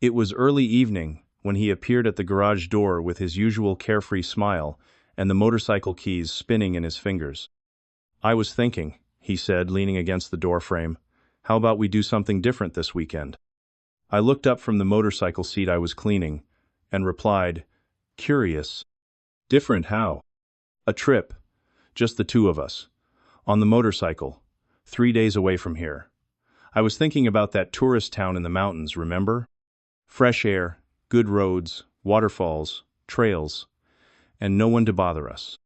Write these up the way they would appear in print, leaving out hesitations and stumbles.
It was early evening when he appeared at the garage door with his usual carefree smile and the motorcycle keys spinning in his fingers. "I was thinking," he said, leaning against the doorframe, "how about we do something different this weekend?" I looked up from the motorcycle seat I was cleaning and replied, "Curious. Different how?" "A trip. Just the two of us. On the motorcycle. 3 days away from here. I was thinking about that tourist town in the mountains, remember? Fresh air, good roads, waterfalls, trails, and no one to bother us."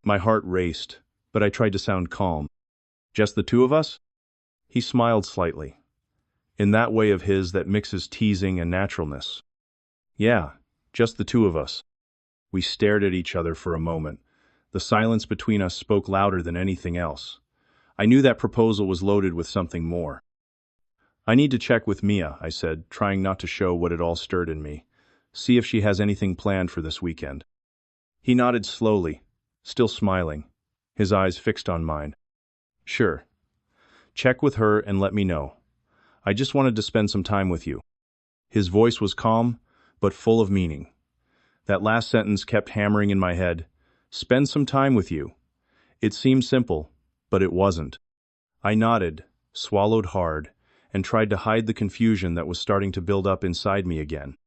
My heart raced, but I tried to sound calm. "Just the two of us?" He smiled slightly, in that way of his that mixes teasing and naturalness. "Yeah, just the two of us." We stared at each other for a moment. The silence between us spoke louder than anything else. I knew that proposal was loaded with something more. "I need to check with Mia," I said, trying not to show what it all stirred in me. "See if she has anything planned for this weekend." He nodded slowly, still smiling, his eyes fixed on mine. "Sure. Check with her and let me know. I just wanted to spend some time with you." His voice was calm, but full of meaning. That last sentence kept hammering in my head. Spend some time with you. It seemed simple, but it wasn't. I nodded, swallowed hard, and tried to hide the confusion that was starting to build up inside me again.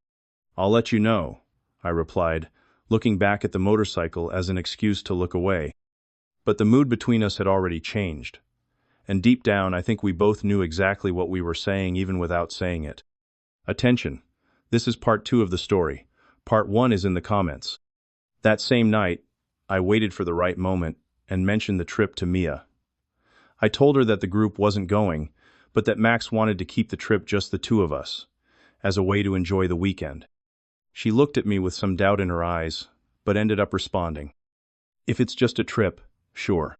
"I'll let you know," I replied, looking back at the motorcycle as an excuse to look away. But the mood between us had already changed. And deep down, I think we both knew exactly what we were saying even without saying it. Attention. This is part 2 of the story. Part 1 is in the comments. That same night, I waited for the right moment and mentioned the trip to Mia. I told her that the group wasn't going, but that Max wanted to keep the trip just the two of us, as a way to enjoy the weekend. She looked at me with some doubt in her eyes, but ended up responding. "If it's just a trip, sure."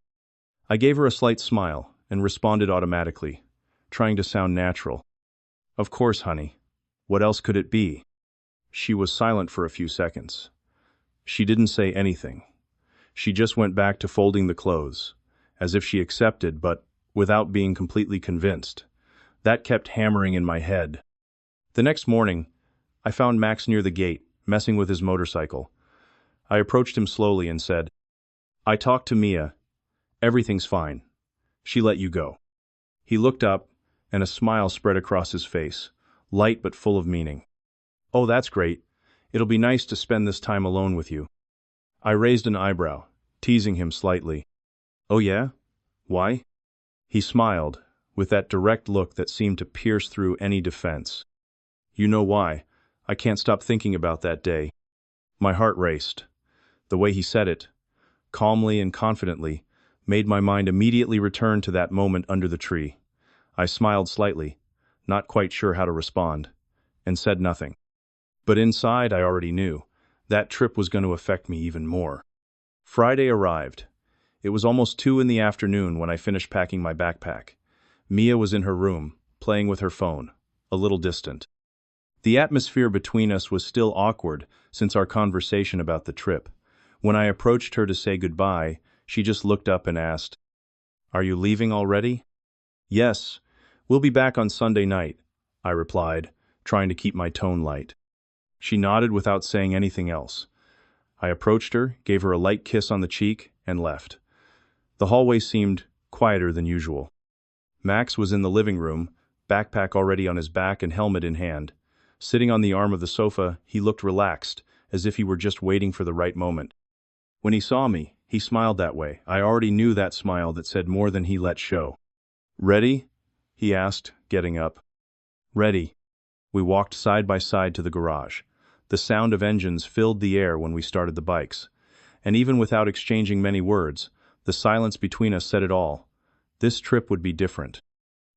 I gave her a slight smile and responded automatically, trying to sound natural. "Of course, honey. What else could it be?" She was silent for a few seconds. She didn't say anything. She just went back to folding the clothes, as if she accepted, but without being completely convinced. That kept hammering in my head. The next morning, I found Max near the gate, messing with his motorcycle. I approached him slowly and said, "I talked to Mia. Everything's fine. She let you go." He looked up, and a smile spread across his face, light but full of meaning. "Oh, that's great. It'll be nice to spend this time alone with you." I raised an eyebrow, teasing him slightly. "Oh yeah? Why?" He smiled, with that direct look that seemed to pierce through any defense. "You know why. I can't stop thinking about that day." My heart raced. The way he said it, calmly and confidently, made my mind immediately return to that moment under the tree. I smiled slightly, not quite sure how to respond, and said nothing. But inside, I already knew. That trip was going to affect me even more. Friday arrived. It was almost 2 in the afternoon when I finished packing my backpack. Mia was in her room, playing with her phone, a little distant. The atmosphere between us was still awkward since our conversation about the trip. When I approached her to say goodbye, she just looked up and asked, "Are you leaving already?" "Yes, we'll be back on Sunday night," I replied, trying to keep my tone light. She nodded without saying anything else. I approached her, gave her a light kiss on the cheek, and left. The hallway seemed quieter than usual. Max was in the living room, backpack already on his back and helmet in hand. Sitting on the arm of the sofa, he looked relaxed, as if he were just waiting for the right moment. When he saw me, he smiled that way. I already knew that smile that said more than he let show. "Ready?" he asked, getting up. "Ready." We walked side by side to the garage. The sound of engines filled the air when we started the bikes. And even without exchanging many words, the silence between us said it all. This trip would be different.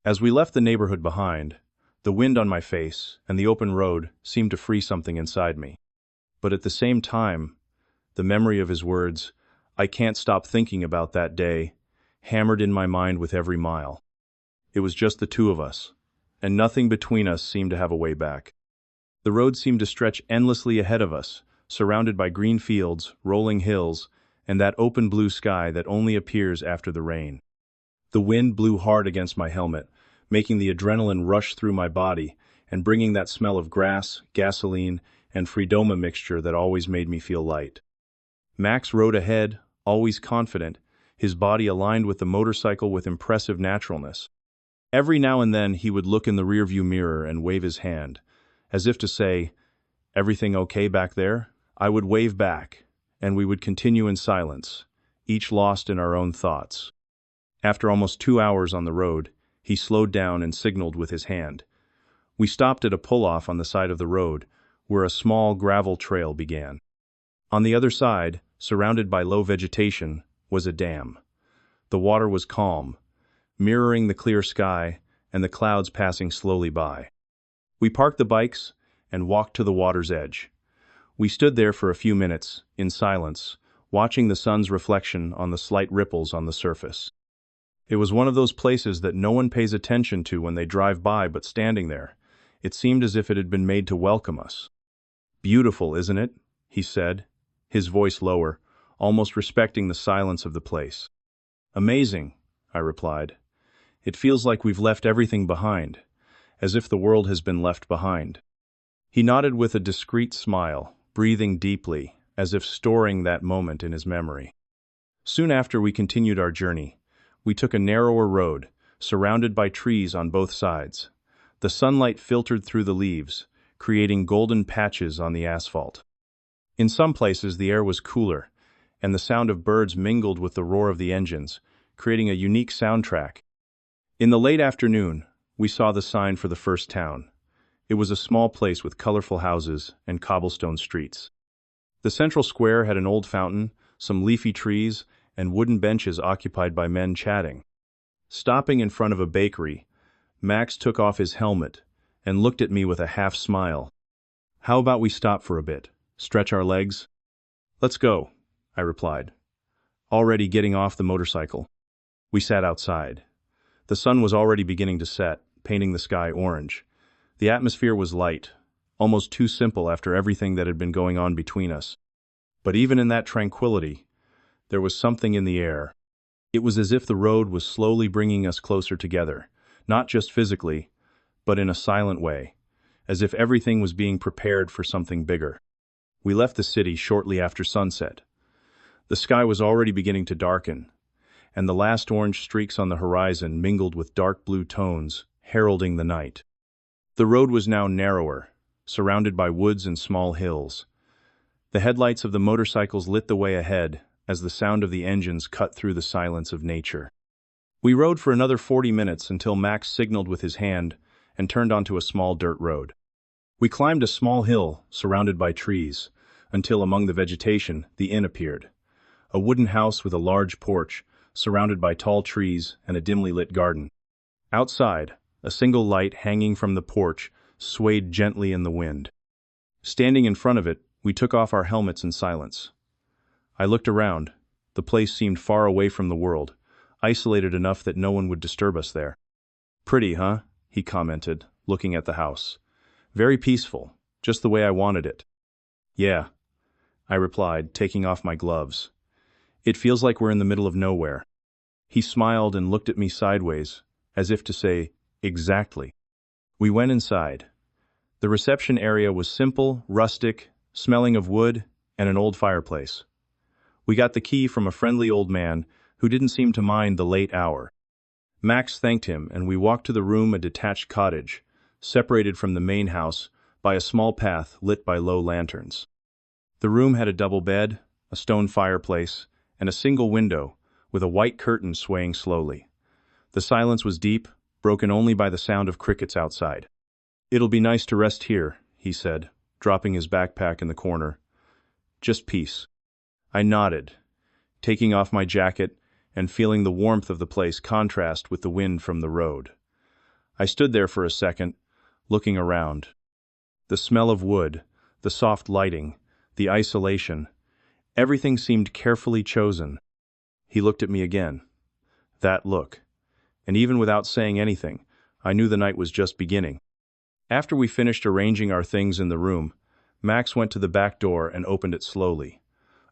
As we left the neighborhood behind, the wind on my face and the open road seemed to free something inside me. But at the same time, the memory of his words, "I can't stop thinking about that day," hammered in my mind with every mile. It was just the two of us, and nothing between us seemed to have a way back. The road seemed to stretch endlessly ahead of us, surrounded by green fields, rolling hills, and that open blue sky that only appears after the rain. The wind blew hard against my helmet, making the adrenaline rush through my body, and bringing that smell of grass, gasoline, and Freedoma mixture that always made me feel light. Max rode ahead, always confident, his body aligned with the motorcycle with impressive naturalness. Every now and then he would look in the rearview mirror and wave his hand, as if to say, "Everything okay back there?" I would wave back, and we would continue in silence, each lost in our own thoughts. After almost 2 hours on the road, he slowed down and signaled with his hand. We stopped at a pull-off on the side of the road, where a small gravel trail began. On the other side, surrounded by low vegetation, was a dam. The water was calm, mirroring the clear sky and the clouds passing slowly by. We parked the bikes and walked to the water's edge. We stood there for a few minutes, in silence, watching the sun's reflection on the slight ripples on the surface. It was one of those places that no one pays attention to when they drive by, but standing there, it seemed as if it had been made to welcome us. "Beautiful, isn't it?" he said, his voice lower, almost respecting the silence of the place. "Amazing," I replied. "It feels like we've left everything behind, as if the world has been left behind." He nodded with a discreet smile, breathing deeply, as if storing that moment in his memory. Soon after we continued our journey, we took a narrower road, surrounded by trees on both sides. The sunlight filtered through the leaves, creating golden patches on the asphalt. In some places the air was cooler, and the sound of birds mingled with the roar of the engines, creating a unique soundtrack. In the late afternoon, we saw the sign for the first town. It was a small place with colorful houses and cobblestone streets. The central square had an old fountain, some leafy trees, and wooden benches occupied by men chatting. Stopping in front of a bakery, Max took off his helmet and looked at me with a half smile. "How about we stop for a bit, stretch our legs?" "Let's go," I replied, already getting off the motorcycle. We sat outside. The sun was already beginning to set, painting the sky orange. The atmosphere was light, almost too simple after everything that had been going on between us. But even in that tranquility, there was something in the air. It was as if the road was slowly bringing us closer together, not just physically, but in a silent way, as if everything was being prepared for something bigger. We left the city shortly after sunset. The sky was already beginning to darken, and the last orange streaks on the horizon mingled with dark blue tones, heralding the night. The road was now narrower, surrounded by woods and small hills. The headlights of the motorcycles lit the way ahead as the sound of the engines cut through the silence of nature. We rode for another 40 minutes until Max signaled with his hand and turned onto a small dirt road. We climbed a small hill surrounded by trees until among the vegetation the inn appeared. A wooden house with a large porch surrounded by tall trees and a dimly lit garden. Outside, a single light hanging from the porch swayed gently in the wind. Standing in front of it, we took off our helmets in silence. I looked around. The place seemed far away from the world, isolated enough that no one would disturb us there. "Pretty, huh?" he commented, looking at the house. "Very peaceful, just the way I wanted it." "Yeah," I replied, taking off my gloves. "It feels like we're in the middle of nowhere." He smiled and looked at me sideways, as if to say, "Exactly." We went inside. The reception area was simple, rustic, smelling of wood and an old fireplace. We got the key from a friendly old man who didn't seem to mind the late hour. Max thanked him, and we walked to the room, a detached cottage, separated from the main house by a small path lit by low lanterns. The room had a double bed, a stone fireplace, and a single window, with a white curtain swaying slowly. The silence was deep, broken only by the sound of crickets outside. "It'll be nice to rest here," he said, dropping his backpack in the corner. "Just peace." I nodded, taking off my jacket and feeling the warmth of the place contrast with the wind from the road. I stood there for a second, looking around. The smell of wood, the soft lighting, the isolation, everything seemed carefully chosen. He looked at me again. That look. And even without saying anything, I knew the night was just beginning. After we finished arranging our things in the room, Max went to the back door and opened it slowly.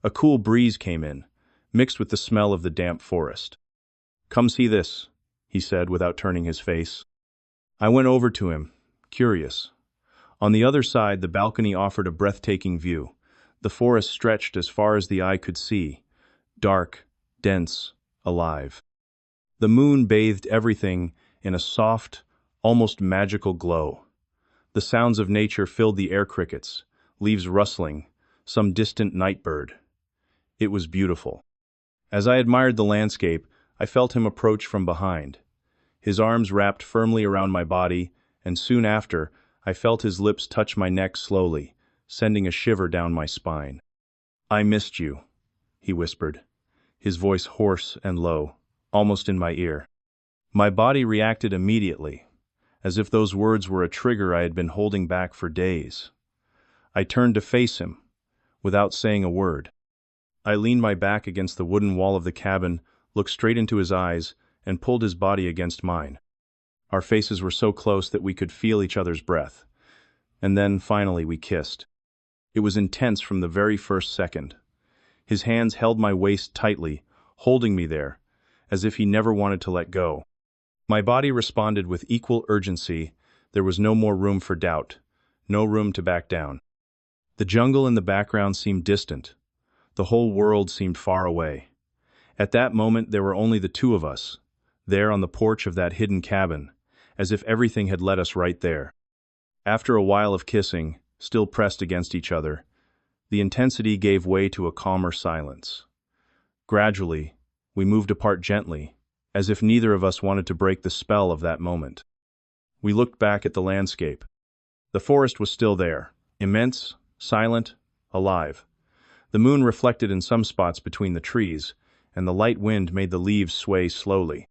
A cool breeze came in, mixed with the smell of the damp forest. "Come see this," he said without turning his face. I went over to him, curious, On the other side, the balcony offered a breathtaking view. The forest stretched as far as the eye could see, dark, dense, alive. The moon bathed everything in a soft, almost magical glow. The sounds of nature filled the air, crickets, leaves rustling, some distant night bird. It was beautiful. As I admired the landscape, I felt him approach from behind. His arms wrapped firmly around my body, and soon after, I felt his lips touch my neck slowly, sending a shiver down my spine. "I missed you," he whispered, his voice hoarse and low, almost in my ear. My body reacted immediately, as if those words were a trigger I had been holding back for days. I turned to face him, without saying a word. I leaned my back against the wooden wall of the cabin, looked straight into his eyes, and pulled his body against mine. Our faces were so close that we could feel each other's breath. And then, finally, we kissed. It was intense from the very first second. His hands held my waist tightly, holding me there, as if he never wanted to let go. My body responded with equal urgency. There was no more room for doubt, no room to back down. The jungle in the background seemed distant. The whole world seemed far away. At that moment, there were only the two of us, there on the porch of that hidden cabin, as if everything had led us right there. After a while of kissing, still pressed against each other, the intensity gave way to a calmer silence. Gradually, we moved apart gently, as if neither of us wanted to break the spell of that moment. We looked back at the landscape. The forest was still there, immense, silent, alive. The moon reflected in some spots between the trees, and the light wind made the leaves sway slowly.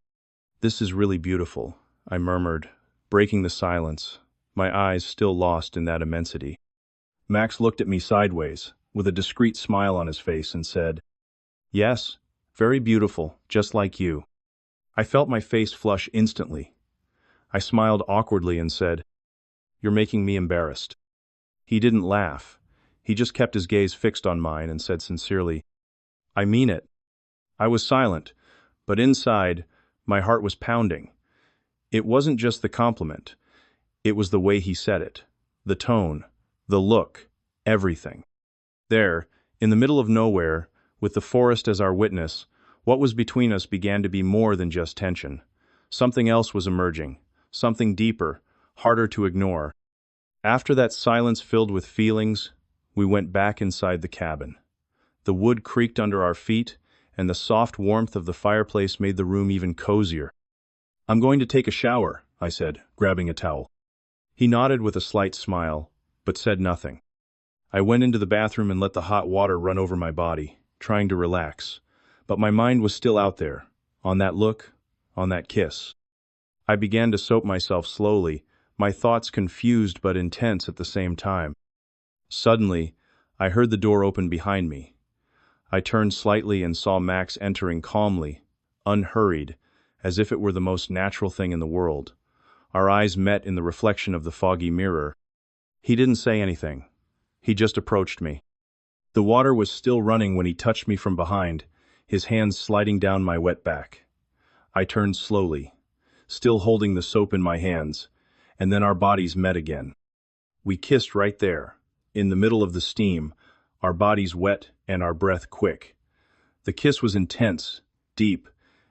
"This is really beautiful," I murmured, breaking the silence, my eyes still lost in that immensity. Max looked at me sideways, with a discreet smile on his face, and said, "Yes, very beautiful, just like you." I felt my face flush instantly. I smiled awkwardly and said, "You're making me embarrassed." He didn't laugh. He just kept his gaze fixed on mine and said sincerely, "I mean it." I was silent, but inside, my heart was pounding. It wasn't just the compliment. It was the way he said it, the tone, the look, everything. There, in the middle of nowhere, with the forest as our witness, what was between us began to be more than just tension. Something else was emerging, something deeper, harder to ignore. After that silence filled with feelings, we went back inside the cabin. The wood creaked under our feet, and the soft warmth of the fireplace made the room even cozier. "I'm going to take a shower," I said, grabbing a towel. He nodded with a slight smile, but said nothing. I went into the bathroom and let the hot water run over my body, trying to relax. But my mind was still out there, on that look, on that kiss. I began to soap myself slowly, my thoughts confused but intense at the same time. Suddenly, I heard the door open behind me. I turned slightly and saw Max entering calmly, unhurried, as if it were the most natural thing in the world. Our eyes met in the reflection of the foggy mirror. He didn't say anything. He just approached me. The water was still running when he touched me from behind, his hands sliding down my wet back. I turned slowly, still holding the soap in my hands, and then our bodies met again. We kissed right there, in the middle of the steam, our bodies wet and our breath quick. The kiss was intense, deep,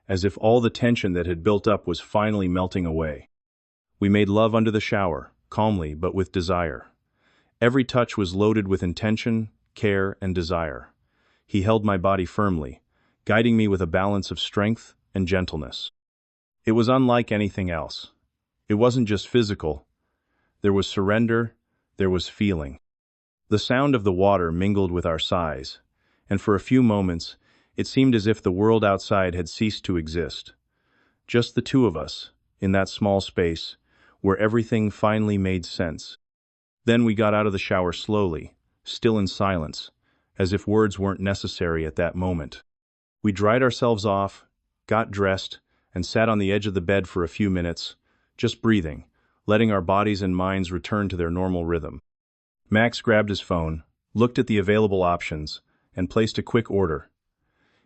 as if all the tension that had built up was finally melting away. We made love under the shower, calmly but with desire. Every touch was loaded with intention, care, and desire. He held my body firmly, guiding me with a balance of strength and gentleness. It was unlike anything else. It wasn't just physical. There was surrender, there was feeling. The sound of the water mingled with our sighs, and for a few moments, it seemed as if the world outside had ceased to exist. Just the two of us, in that small space, where everything finally made sense. Then we got out of the shower slowly, still in silence, as if words weren't necessary at that moment. We dried ourselves off, got dressed, and sat on the edge of the bed for a few minutes, just breathing, letting our bodies and minds return to their normal rhythm. Max grabbed his phone, looked at the available options, and placed a quick order.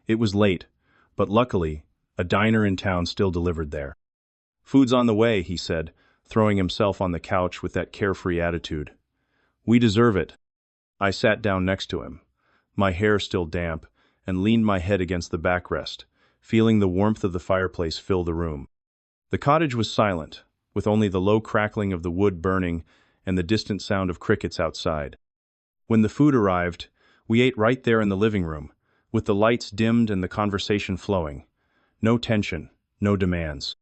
It was late, but luckily, a diner in town still delivered there. "Food's on the way," he said, throwing himself on the couch with that carefree attitude. We deserve it. I sat down next to him, my hair still damp, and leaned my head against the backrest, feeling the warmth of the fireplace fill the room. The cottage was silent, with only the low crackling of the wood burning and the distant sound of crickets outside. When the food arrived, we ate right there in the living room, with the lights dimmed and the conversation flowing. No tension, no demands.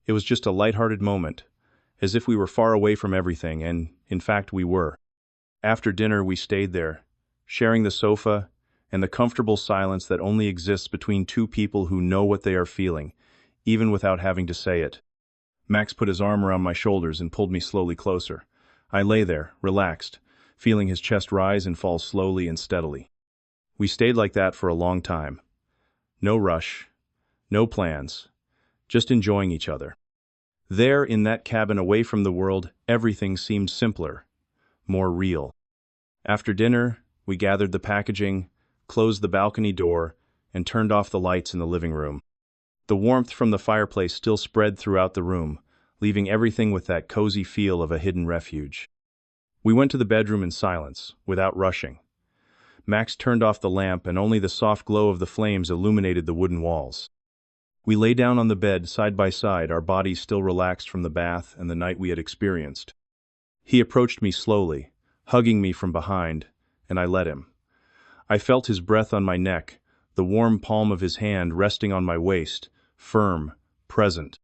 It was just a lighthearted moment, as if we were far away from everything, and, in fact, we were. After dinner, we stayed there, sharing the sofa and the comfortable silence that only exists between two people who know what they are feeling, even without having to say it. Max put his arm around my shoulders and pulled me slowly closer. I lay there, relaxed, feeling his chest rise and fall slowly and steadily. We stayed like that for a long time. No rush, no plans, just enjoying each other. There, in that cabin away from the world, everything seemed simpler, more real. After dinner, we gathered the packaging, closed the balcony door, and turned off the lights in the living room. The warmth from the fireplace still spread throughout the room, leaving everything with that cozy feel of a hidden refuge. We went to the bedroom in silence, without rushing. Max turned off the lamp, and only the soft glow of the flames illuminated the wooden walls. We lay down on the bed side by side, our bodies still relaxed from the bath and the night we had experienced. He approached me slowly, hugging me from behind, and I let him. I felt his breath on my neck, the warm palm of his hand resting on my waist, firm, present.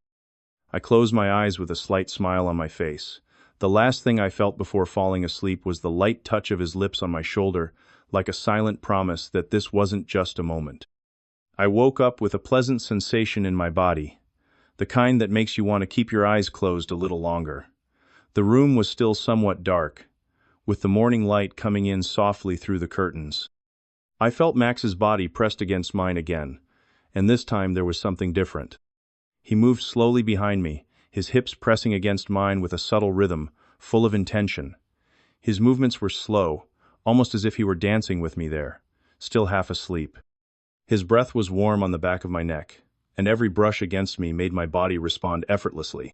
I closed my eyes with a slight smile on my face. The last thing I felt before falling asleep was the light touch of his lips on my shoulder, like a silent promise that this wasn't just a moment. I woke up with a pleasant sensation in my body, the kind that makes you want to keep your eyes closed a little longer. The room was still somewhat dark, with the morning light coming in softly through the curtains. I felt Max's body pressed against mine again, and this time there was something different. He moved slowly behind me, his hips pressing against mine with a subtle rhythm, full of intention. His movements were slow, almost as if he were dancing with me there, still half asleep. His breath was warm on the back of my neck, and every brush against me made my body respond effortlessly.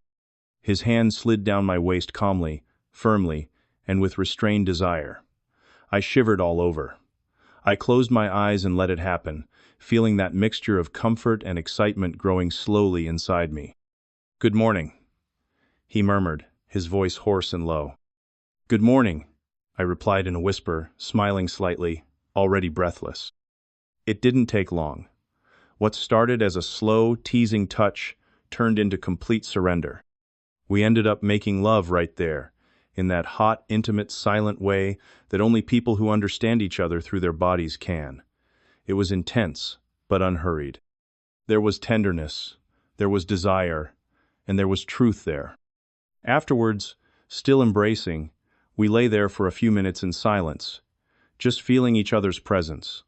His hand slid down my waist calmly, firmly, and with restrained desire. I shivered all over. I closed my eyes and let it happen, feeling that mixture of comfort and excitement growing slowly inside me. "Good morning," he murmured, his voice hoarse and low. "Good morning," I replied in a whisper, smiling slightly, already breathless. It didn't take long. What started as a slow, teasing touch turned into complete surrender. We ended up making love right there, in that hot, intimate, silent way that only people who understand each other through their bodies can. It was intense, but unhurried. There was tenderness, there was desire, and there was truth there. Afterwards, still embracing, we lay there for a few minutes in silence, just feeling each other's presence.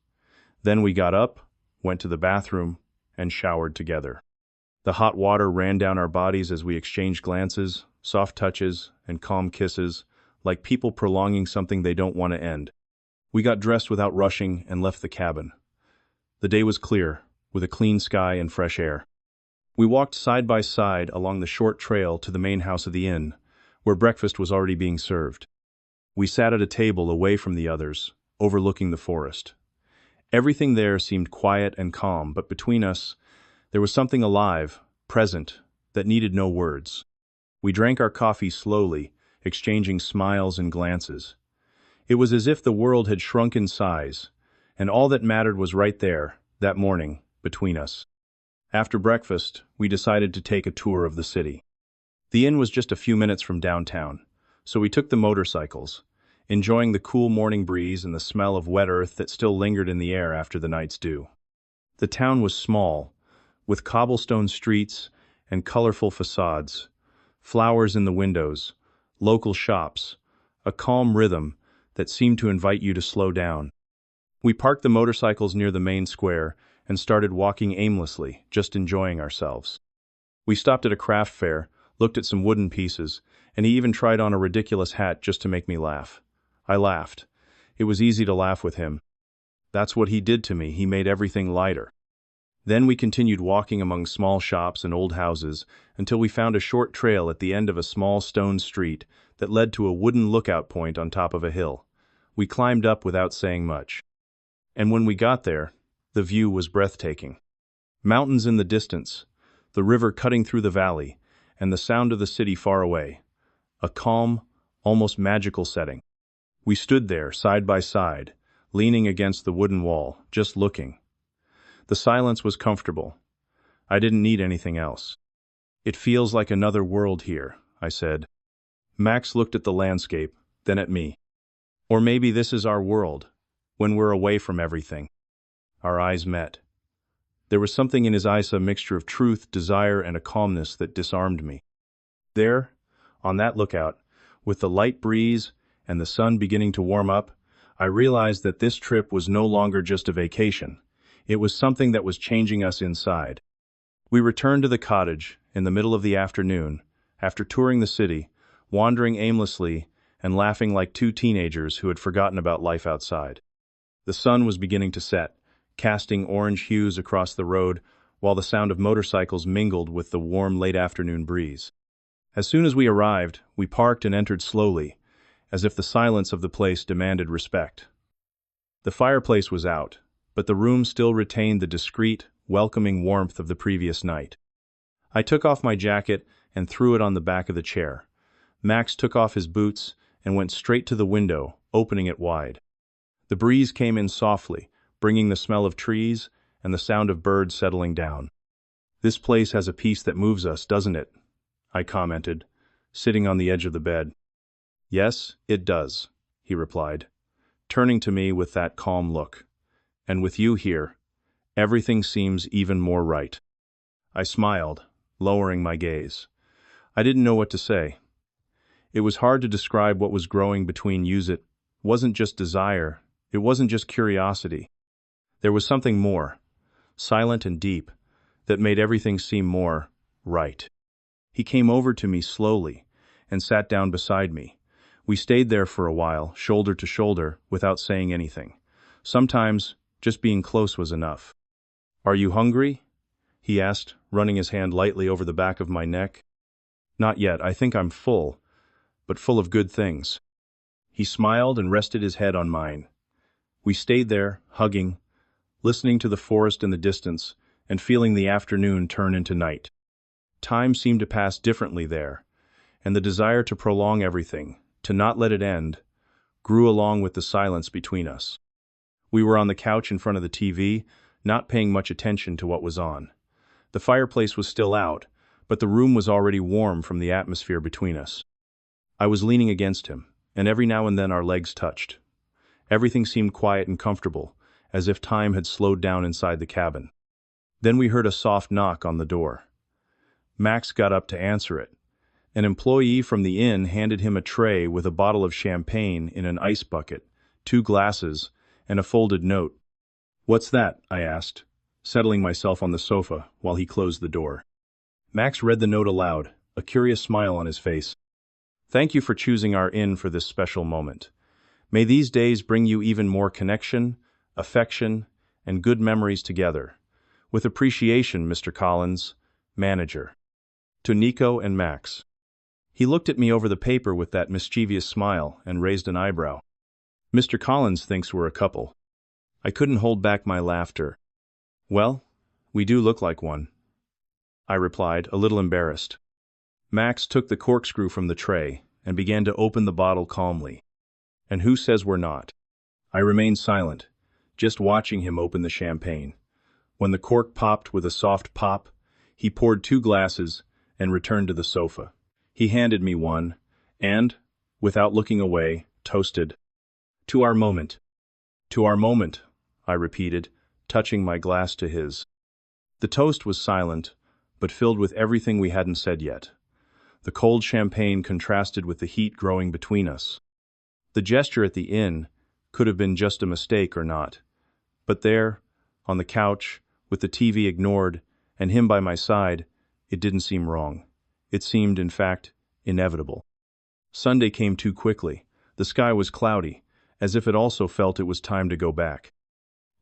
Then we got up, went to the bathroom, and showered together. The hot water ran down our bodies as we exchanged glances, soft touches, and calm kisses, like people prolonging something they don't want to end. We got dressed without rushing and left the cabin. The day was clear, with a clean sky and fresh air. We walked side by side along the short trail to the main house of the inn, where breakfast was already being served. We sat at a table away from the others, overlooking the forest. Everything there seemed quiet and calm, but between us, there was something alive, present, that needed no words. We drank our coffee slowly, exchanging smiles and glances. It was as if the world had shrunk in size, and all that mattered was right there, that morning, between us. After breakfast, we decided to take a tour of the city. The inn was just a few minutes from downtown, so we took the motorcycles, enjoying the cool morning breeze and the smell of wet earth that still lingered in the air after the night's dew. The town was small, with cobblestone streets and colorful facades, flowers in the windows, local shops, a calm rhythm that seemed to invite you to slow down. We parked the motorcycles near the main square and started walking aimlessly, just enjoying ourselves. We stopped at a craft fair, looked at some wooden pieces, and he even tried on a ridiculous hat just to make me laugh. I laughed. It was easy to laugh with him. That's what he did to me. He made everything lighter. Then we continued walking among small shops and old houses until we found a short trail at the end of a small stone street that led to a wooden lookout point on top of a hill. We climbed up without saying much. And when we got there, the view was breathtaking. Mountains in the distance, the river cutting through the valley, and the sound of the city far away. A calm, almost magical setting. We stood there, side by side, leaning against the wooden wall, just looking. The silence was comfortable. I didn't need anything else. "It feels like another world here," I said. Max looked at the landscape, then at me. "Or maybe this is our world, when we're away from everything." Our eyes met. There was something in his eyes, a mixture of truth, desire, and a calmness that disarmed me. There, on that lookout, with the light breeze and the sun beginning to warm up, I realized that this trip was no longer just a vacation. It was something that was changing us inside. We returned to the cottage in the middle of the afternoon, after touring the city, wandering aimlessly, and laughing like two teenagers who had forgotten about life outside. The sun was beginning to set, casting orange hues across the road, while the sound of motorcycles mingled with the warm late-afternoon breeze. As soon as we arrived, we parked and entered slowly, as if the silence of the place demanded respect. The fireplace was out, but the room still retained the discreet, welcoming warmth of the previous night. I took off my jacket and threw it on the back of the chair. Max took off his boots and went straight to the window, opening it wide. The breeze came in softly, bringing the smell of trees and the sound of birds settling down. "This place has a peace that moves us, doesn't it?" I commented, sitting on the edge of the bed. "Yes, it does," he replied, turning to me with that calm look. "And with you here, everything seems even more right." I smiled, lowering my gaze. I didn't know what to say. It was hard to describe what was growing between us. It wasn't just desire, it wasn't just curiosity. There was something more, silent and deep, that made everything seem more right. He came over to me slowly and sat down beside me. We stayed there for a while, shoulder to shoulder, without saying anything. Sometimes, just being close was enough. "Are you hungry?" he asked, running his hand lightly over the back of my neck. "Not yet. I think I'm full, but full of good things." He smiled and rested his head on mine. We stayed there, hugging, listening to the forest in the distance, and feeling the afternoon turn into night. Time seemed to pass differently there, and the desire to prolong everything, to not let it end, grew along with the silence between us. We were on the couch in front of the TV, not paying much attention to what was on. The fireplace was still out, but the room was already warm from the atmosphere between us. I was leaning against him, and every now and then our legs touched. Everything seemed quiet and comfortable, as if time had slowed down inside the cabin. Then we heard a soft knock on the door. Max got up to answer it. An employee from the inn handed him a tray with a bottle of champagne in an ice bucket, 2 glasses, and a folded note. "What's that?" I asked, settling myself on the sofa while he closed the door. Max read the note aloud, a curious smile on his face. "Thank you for choosing our inn for this special moment. May these days bring you even more connection, affection, and good memories together. With appreciation, Mr. Collins, manager." To Nico and Max. He looked at me over the paper with that mischievous smile and raised an eyebrow. "Mr. Collins thinks we're a couple." I couldn't hold back my laughter. "Well, we do look like one," I replied, a little embarrassed. Max took the corkscrew from the tray and began to open the bottle calmly. "And who says we're not?" I remained silent, just watching him open the champagne. When the cork popped with a soft pop, he poured 2 glasses and returned to the sofa. He handed me one, and, without looking away, toasted. "To our moment." "To our moment," I repeated, touching my glass to his. The toast was silent, but filled with everything we hadn't said yet. The cold champagne contrasted with the heat growing between us. The gesture at the inn could have been just a mistake or not. But there, on the couch, with the TV ignored, and him by my side, it didn't seem wrong. It seemed, in fact, inevitable. Sunday came too quickly. The sky was cloudy, as if it also felt it was time to go back.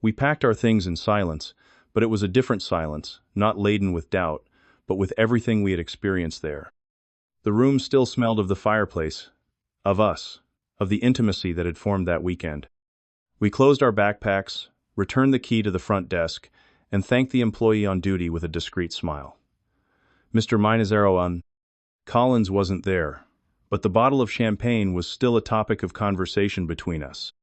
We packed our things in silence, but it was a different silence, not laden with doubt, but with everything we had experienced there. The room still smelled of the fireplace, Of us. Of the intimacy that had formed that weekend. We closed our backpacks, returned the key to the front desk, and thanked the employee on duty with a discreet smile. Mr. Minazero Collins wasn't there, but the bottle of champagne was still a topic of conversation between us.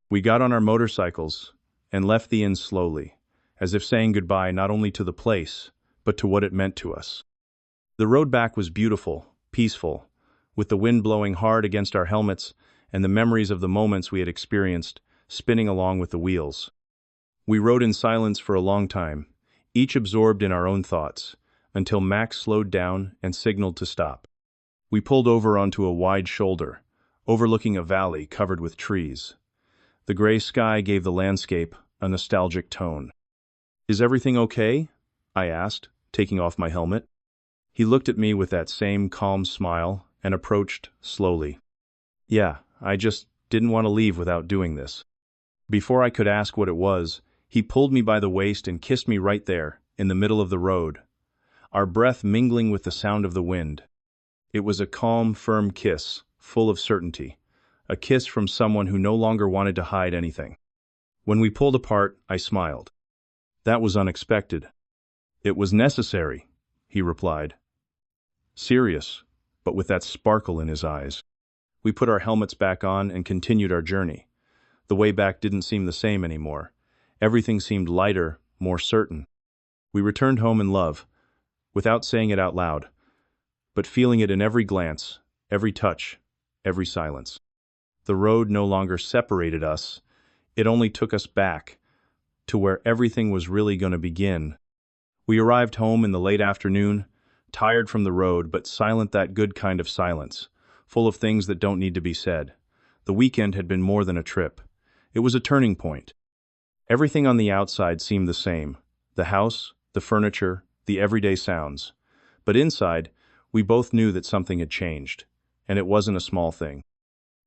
We got on our motorcycles and left the inn slowly, as if saying goodbye not only to the place, but to what it meant to us. The road back was beautiful, peaceful, with the wind blowing hard against our helmets and the memories of the moments we had experienced spinning along with the wheels. We rode in silence for a long time, each absorbed in our own thoughts, until Max slowed down and signaled to stop. We pulled over onto a wide shoulder, overlooking a valley covered with trees. The gray sky gave the landscape a nostalgic tone. "Is everything okay?" I asked, taking off my helmet. He looked at me with that same calm smile and approached slowly. "Yeah, I just didn't want to leave without doing this." Before I could ask what it was, he pulled me by the waist and kissed me right there, in the middle of the road, our breath mingling with the sound of the wind. It was a calm, firm kiss, full of certainty, a kiss from someone who no longer wanted to hide anything. When we pulled apart, I smiled. "That was unexpected." "It was necessary," he replied. Serious, but with that sparkle in his eyes. We put our helmets back on and continued our journey. The way back didn't seem the same anymore. Everything seemed lighter, more certain. We returned home in love, without saying it out loud, but feeling it in every glance, every touch, every silence. The road no longer separated us, it only took us back to where everything was really going to begin. We arrived home in the late afternoon, tired from the road, but silent, that good kind of silence, full of things that don't need to be said. The weekend had been more than a trip. It was a turning point. Everything on the outside seemed the same, the house, the furniture, the everyday sounds. But inside, we both knew that something had changed, and it wasn't a small thing.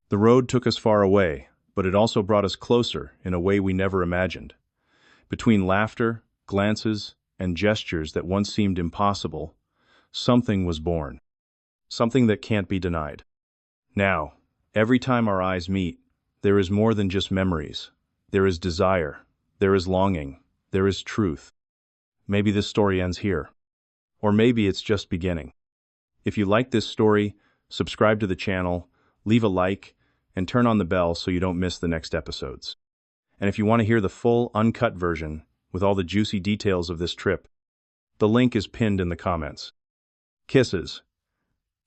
The road took us far away, but it also brought us closer in a way we never imagined. Between laughter, glances, and gestures that once seemed impossible, something was born. Something that can't be denied. Now, every time our eyes meet, there is more than just memories. There is desire, there is longing, there is truth. Maybe this story ends here. Or maybe it's just beginning. If you like this story, subscribe to the channel, leave a like, and turn on the bell so you don't miss the next episodes. And if you want to hear the full, uncut version, with all the juicy details of this trip, the link is pinned in the comments. Kisses,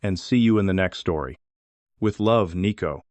and see you in the next story. With love, Nico.